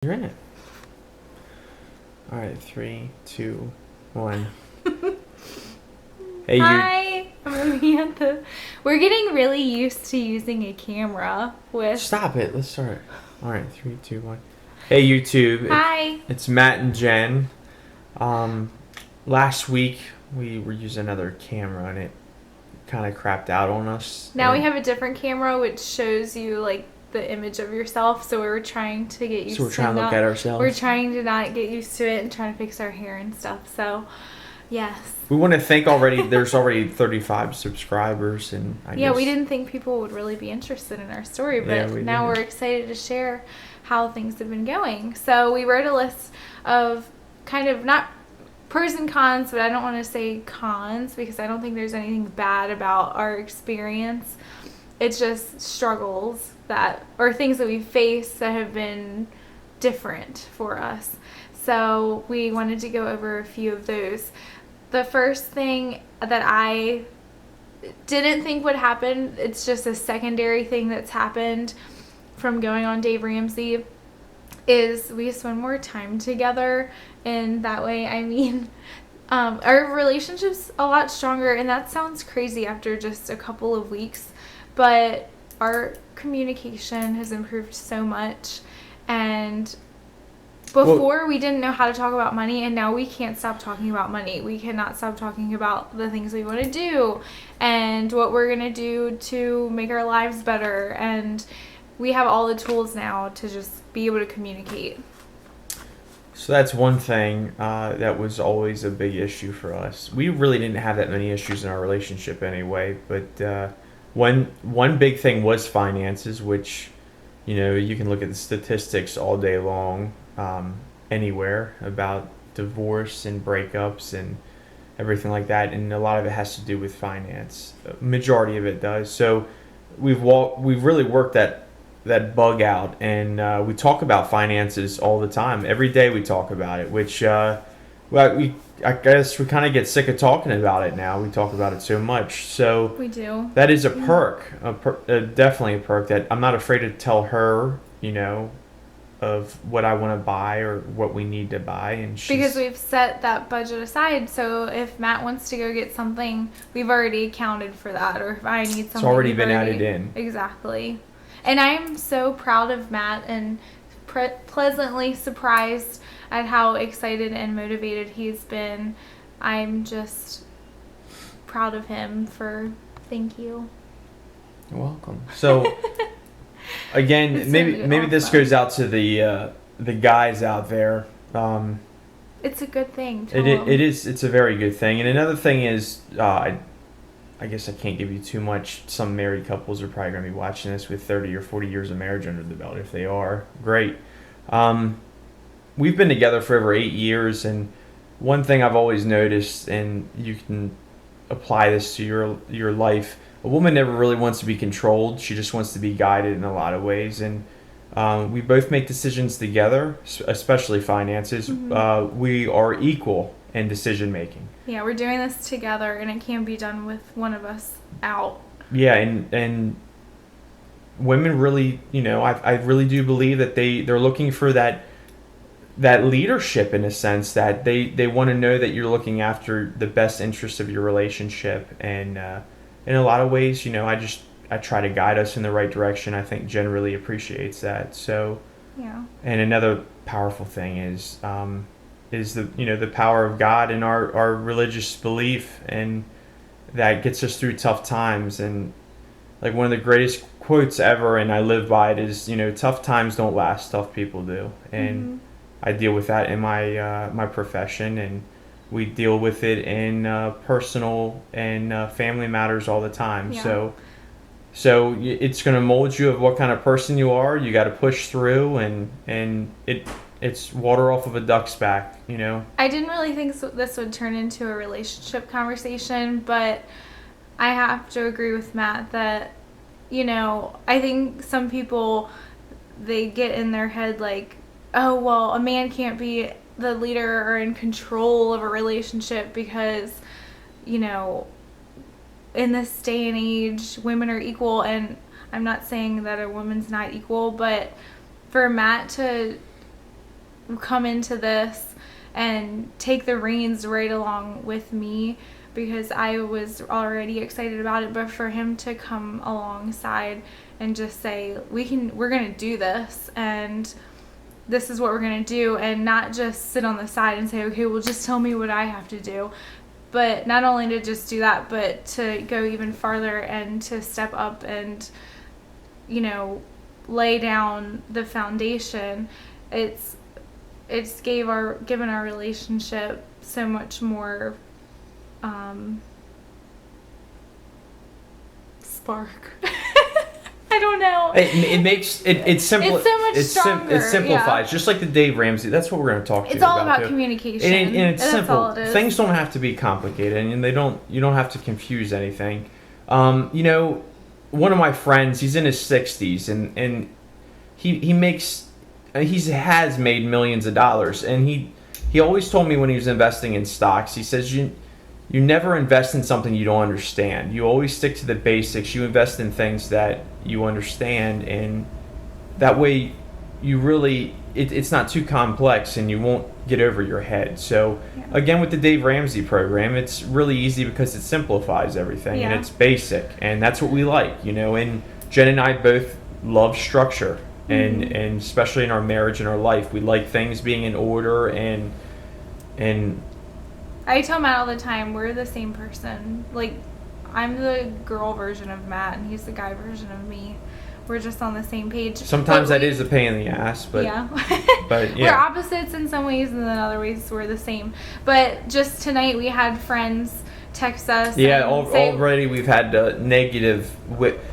You're in it. All right, 3, 2, 1. Hey, you. Hi. I'm looking at the. We're getting really used to using a camera with. Stop it. Let's start. All right, 3, 2, 1. Hey, YouTube. Hi. It's Matt and Jen. Um, Last week we were using another camera and it kind of crapped out on us. Now we And have a different camera which shows you like the image of yourself. So we were trying to get used. So we're trying to look at ourselves. We're trying to not get used to it and trying to fix our hair and stuff. So, yes. We want to thank there's already 35 subscribers, and I Yeah, guess we didn't think people would really be interested in our story, but Yeah, we now didn't. we're excited to share how things have been going. So we wrote a list of kind of not pros and cons, but I don't want to say cons because I don't think there's anything bad about our experience. It's just struggles or things that we face that have been different for us. So we wanted to go over a few of those. The first thing that I didn't think would happen, it's just a secondary thing that's happened from going on Dave Ramsey, is we spend more time together. And that way, I mean, our relationship's a lot stronger. And that sounds crazy after just a couple of weeks, but our communication has improved so much. And before, we didn't know how to talk about money, and now we can't stop talking about money. We cannot stop talking about the things we want to do and what we're going to do to make our lives better. And we have all the tools now to just be able to communicate. So that's one thing that was always a big issue for us. We really didn't have that many issues in our relationship anyway, but one big thing was finances, which, you can look at the statistics all day long, anywhere about divorce and breakups and everything like that, and a lot of it has to do with finance. Majority of it does. So we've really worked that bug out, and we talk about finances all the time. Every day we talk about it, which I guess we kind of get sick of talking about it now. We talk about it so much. So We do. that is a perk, definitely a perk that I'm not afraid to tell her, of what I want to buy or what we need to buy, and Because we've set that budget aside, so if Matt wants to go get something, we've already accounted for that, or if I need something, it's already we've been added in. Exactly. And I'm so proud of Matt and pleasantly surprised at how excited and motivated he's been. I'm just proud of him thank you. You're welcome. So again, maybe this awesome. goes out to the guys out there. It's a good thing. It is. It's a very good thing. And another thing is, I guess I can't give you too much. Some married couples are probably going to be watching this with 30 or 40 years of marriage under the belt. If they are, great. We've been together for over 8 years, and one thing I've always noticed, and you can apply this to your life, a woman never really wants to be controlled. She just wants to be guided in a lot of ways. And we both make decisions together, especially finances. Mm-hmm. We are equal in decision making. Yeah, we're doing this together, and it can't be done with one of us out. Yeah, and women really, I really do believe that they're looking for that leadership, in a sense, that they want to know that you're looking after the best interests of your relationship. And in a lot of ways, I try to guide us in the right direction. I think Jen really appreciates that. So Yeah. And another powerful thing is the power of God and our religious belief, and that gets us through tough times. And like one of the greatest quotes ever, and I live by it, is tough times don't last, tough people do. And I deal with that in my profession, and we deal with it in personal and family matters all the time. Yeah. So it's going to mold you of what kind of person you are. You got to push through, and it's water off of a duck's back, I didn't really think this would turn into a relationship conversation, but I have to agree with Matt that, I think some people, they get in their head like, oh, well, a man can't be the leader or in control of a relationship because, in this day and age, women are equal. And I'm not saying that a woman's not equal, but for Matt to come into this and take the reins right along with me, because I was already excited about it, but for him to come alongside and just say, we're going to do this, and this is what we're going to do, and not just sit on the side and say, okay, well, just tell me what I have to do. But not only to just do that, but to go even farther and to step up and, lay down the foundation. It's given our relationship so much more spark. I don't know. It makes it's simple. It's so much stronger. It simplifies, just like the Dave Ramsey. That's what we're going to talk to you It's all about. about too. communication, and it's that's simple. all it is. Things don't have to be complicated, and you don't have to confuse anything. One of my friends, he's in his 60s, and he has made millions of dollars, and he always told me when he was investing in stocks, he says you never invest in something you don't understand. You always stick to the basics. You invest in things that you understand, and that way you really it's not too complex and you won't get over your head. So again, with the Dave Ramsey program, it's really easy because it simplifies everything and it's basic, and that's what we like, and Jen and I both love structure, and especially in our marriage and our life, we like things being in order, and I tell Matt all the time, we're the same person. Like, I'm the girl version of Matt, and he's the guy version of me. We're just on the same page. Sometimes that is a pain in the ass, but but we're opposites in some ways, and then other ways we're the same. But just tonight we had friends text us. Yeah, already we've had negative.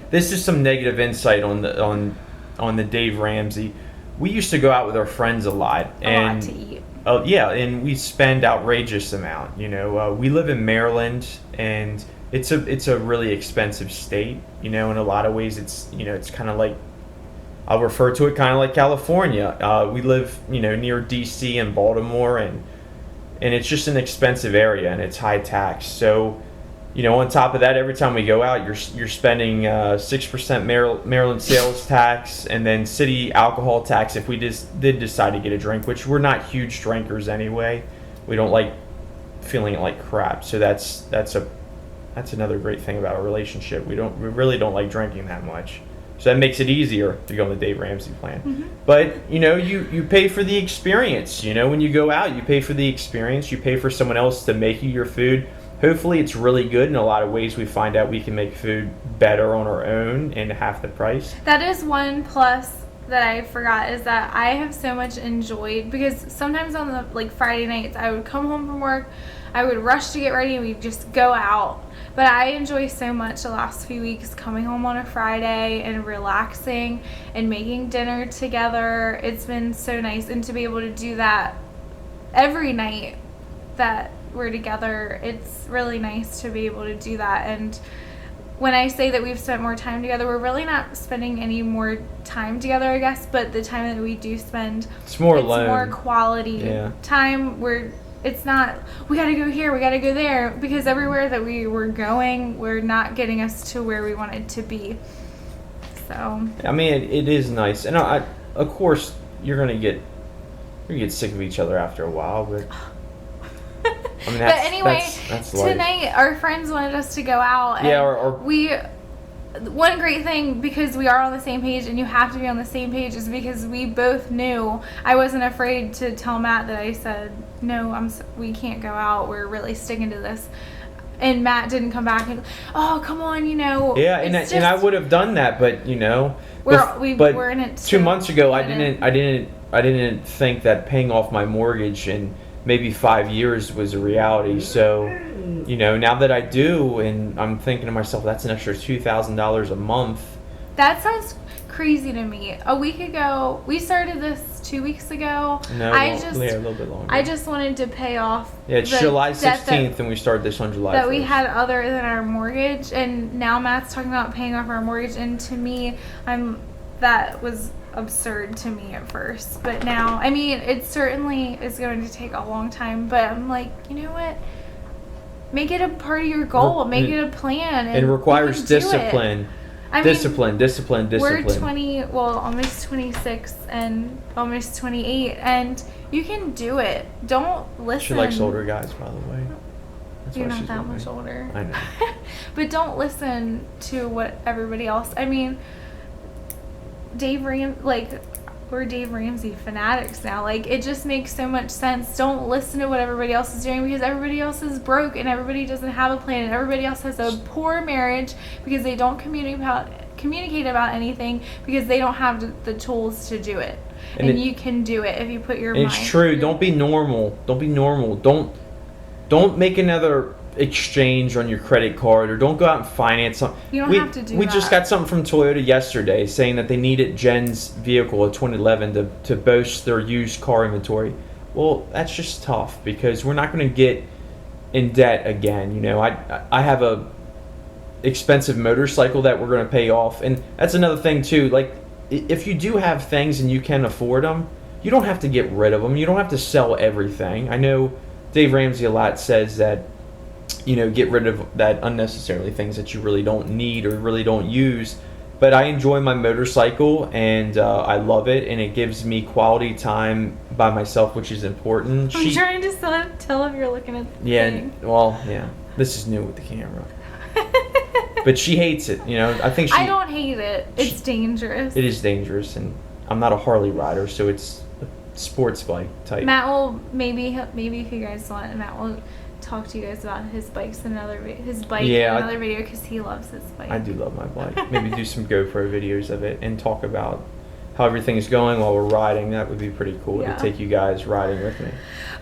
This is some negative insight on the Dave Ramsey. We used to go out with our friends a lot to eat. And we spend outrageous amount. We live in Maryland, and it's a really expensive state. In a lot of ways, it's kind of like, I'll refer to it kind of like California. We live near DC and Baltimore, and it's just an expensive area, and it's high tax. So on top of that, every time we go out, you're spending 6% Maryland sales tax, and then city alcohol tax if we just did decide to get a drink, which we're not huge drinkers anyway. We don't like feeling like crap. So that's another great thing about our relationship. We really don't like drinking that much. So that makes it easier to go on the Dave Ramsey plan. Mm-hmm. But you pay for the experience. When you go out, you pay for the experience. You pay for someone else to make you your food. Hopefully it's really good. In a lot of ways, we find out we can make food better on our own and half the price. That is one plus that I forgot, is that I have so much enjoyed, because sometimes on the Friday nights I would come home from work, I would rush to get ready, and we'd just go out. But I enjoy so much the last few weeks coming home on a Friday and relaxing and making dinner together. It's been so nice, and to be able to do that every night that we're together, it's really nice to be able to do that. And when I say that we've spent more time together, we're really not spending any more time together, I guess, but the time that we do spend, it's more quality time. It's not, we gotta go here, we gotta go there, because everywhere that we were going, we're not getting us to where we wanted to be. So I mean, it is nice, and of course you're gonna get sick of each other after a while, but but anyway, that's tonight our friends wanted us to go out. And one great thing, because we are on the same page, and you have to be on the same page, is because we both knew. I wasn't afraid to tell Matt that I said, no, we can't go out. We're really sticking to this. And Matt didn't come back and, oh, come on, Yeah, and I would have done that, but we're in it. 2 months ago, I didn't think that paying off my mortgage in maybe 5 years was a reality. So, now that I do, and I'm thinking to myself, that's an extra $2,000 a month. That sounds crazy to me. A week ago, we started this 2 weeks ago. No, a little bit longer. I just wanted to pay off. Yeah, it's July 16th, and we started this on July 1st. That we had other than our mortgage, and now Matt's talking about paying off our mortgage, and to me, that was absurd to me at first, but now, I mean, it certainly is going to take a long time, but I'm like, you know what? Make it a part of your goal. Make it a plan. And it requires discipline. I mean, Discipline. we're 20, well, almost 26 and almost 28, and you can do it. Don't listen. She likes older guys, by the way. That's You're why not she's that with much me. older. I know. But don't listen to what everybody else. I mean, we're Dave Ramsey fanatics now. Like, it just makes so much sense. Don't listen to what everybody else is doing, because everybody else is broke and everybody doesn't have a plan and everybody else has a poor marriage because they don't communicate about anything, because they don't have the tools to do it. And you can do it if you put your mind. It's true. Don't be normal. Don't make another exchange on your credit card, or don't go out and finance something. You don't have to do that. We just got something from Toyota yesterday saying that they needed Jen's vehicle, a 2011, to boast their used car inventory. Well, that's just tough, because we're not going to get in debt again. You know, I have a expensive motorcycle that we're going to pay off, and that's another thing too. Like, if you do have things and you can afford them, you don't have to get rid of them. You don't have to sell everything. I know Dave Ramsey a lot says that, you know, get rid of that unnecessarily things that you really don't need or really don't use. But I enjoy my motorcycle, and I love it, and it gives me quality time by myself, which is important. I'm trying to tell if you're looking at the thing. Well, yeah. This is new with the camera. But she hates it, you know. I don't hate it. It's dangerous. It is dangerous, and I'm not a Harley rider, so it's a sports bike type. Matt will maybe if you guys want, Matt will talk to you guys about his bikes in another video, because he loves his bike. I do love my bike. Maybe do some GoPro videos of it and talk about how everything's going while we're riding. That would be pretty cool to take you guys riding with me.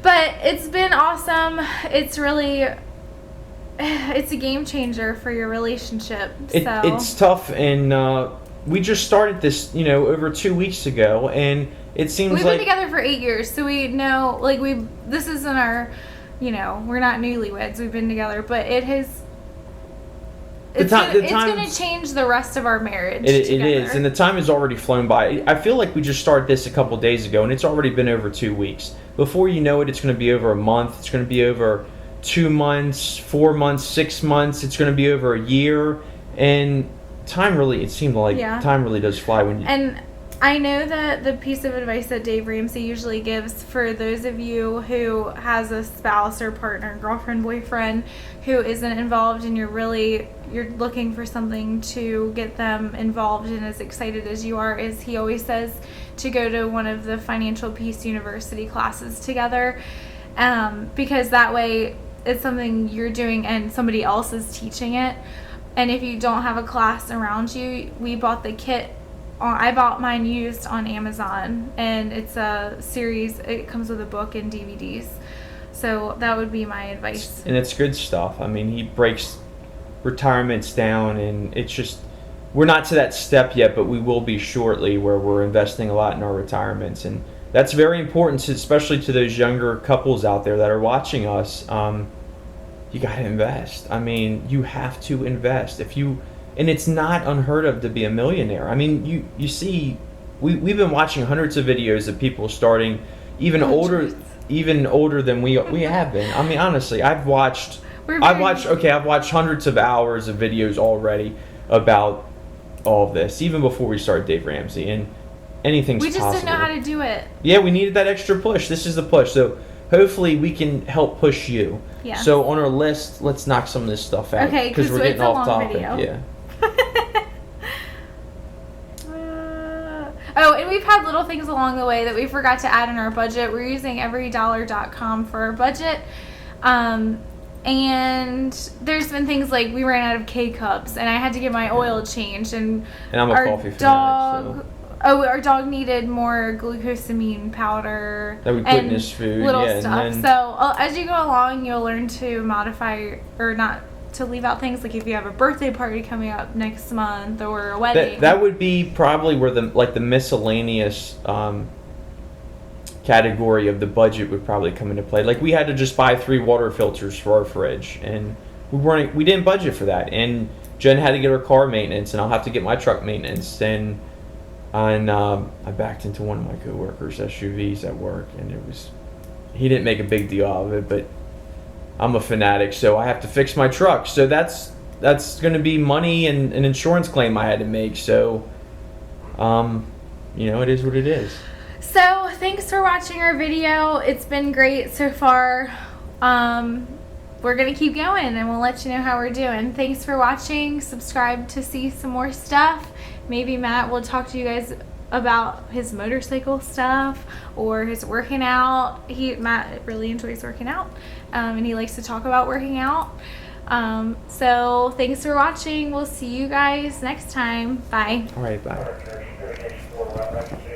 But it's been awesome. It's really, it's a game changer for your relationship. It's tough, and we just started this, you know, over 2 weeks ago, and it seems we've been together for 8 years, so we know, like, this isn't our, you know, we're not newlyweds. We've been together, but it's going to change the rest of our marriage. It is, and the time has already flown by. I feel like we just started this a couple days ago, and it's already been over 2 weeks. Before you know it, it's going to be over a month. It's going to be over 2 months, 4 months, 6 months. It's going to be over a year, and time really does fly when you. And I know that the piece of advice that Dave Ramsey usually gives for those of you who has a spouse or partner, girlfriend, boyfriend who isn't involved, and you're looking for something to get them involved and as excited as you are, is he always says to go to one of the Financial Peace University classes together, because that way it's something you're doing and somebody else is teaching it. And if you don't have a class around you, we bought the kit. I bought mine used on Amazon, and it's a series. It comes with a book and DVDs. So that would be my advice. And it's good stuff. I mean, he breaks retirements down, and it's just, we're not to that step yet, but we will be shortly, where we're investing a lot in our retirements. And that's very important, especially to those younger couples out there that are watching us. You got to invest. I mean, you have to invest. And it's not unheard of to be a millionaire. I mean, you see, we've been watching hundreds of videos of people starting even older than we have been. I mean, honestly, I've watched hundreds of hours of videos already about all of this, even before we started Dave Ramsey, and anything's possible. We just didn't know how to do it. Yeah, we needed that extra push. This is the push. So hopefully we can help push you. Yeah. So on our list, let's knock some of this stuff out. Okay, because we're getting off topic. Video. Yeah. And we've had little things along the way that we forgot to add in our budget. We're using everydollar.com for our budget. And there's been things like we ran out of K-cups, and I had to get my oil changed. And I'm a coffee fanatic, so. Our dog needed more glucosamine powder. That we put in his food. Little stuff. So as you go along, you'll learn to modify, or not to leave out things, like if you have a birthday party coming up next month or a wedding. That would be probably where the miscellaneous category of the budget would probably come into play. Like, we had to just buy 3 water filters for our fridge, and we didn't budget for that. And Jen had to get her car maintenance, and I'll have to get my truck maintenance. And I backed into one of my coworkers' SUVs at work, and he didn't make a big deal out of it, but I'm a fanatic, so I have to fix my truck. So that's that's going to be money and an insurance claim I had to make. So, it is what it is. So thanks for watching our video. It's been great so far. We're going to keep going, and we'll let you know how we're doing. Thanks for watching. Subscribe to see some more stuff. Maybe Matt will talk to you guys about his motorcycle stuff or his working out. Matt really enjoys working out, and he likes to talk about working out. So thanks for watching. We'll see you guys next time. Bye. All right, bye.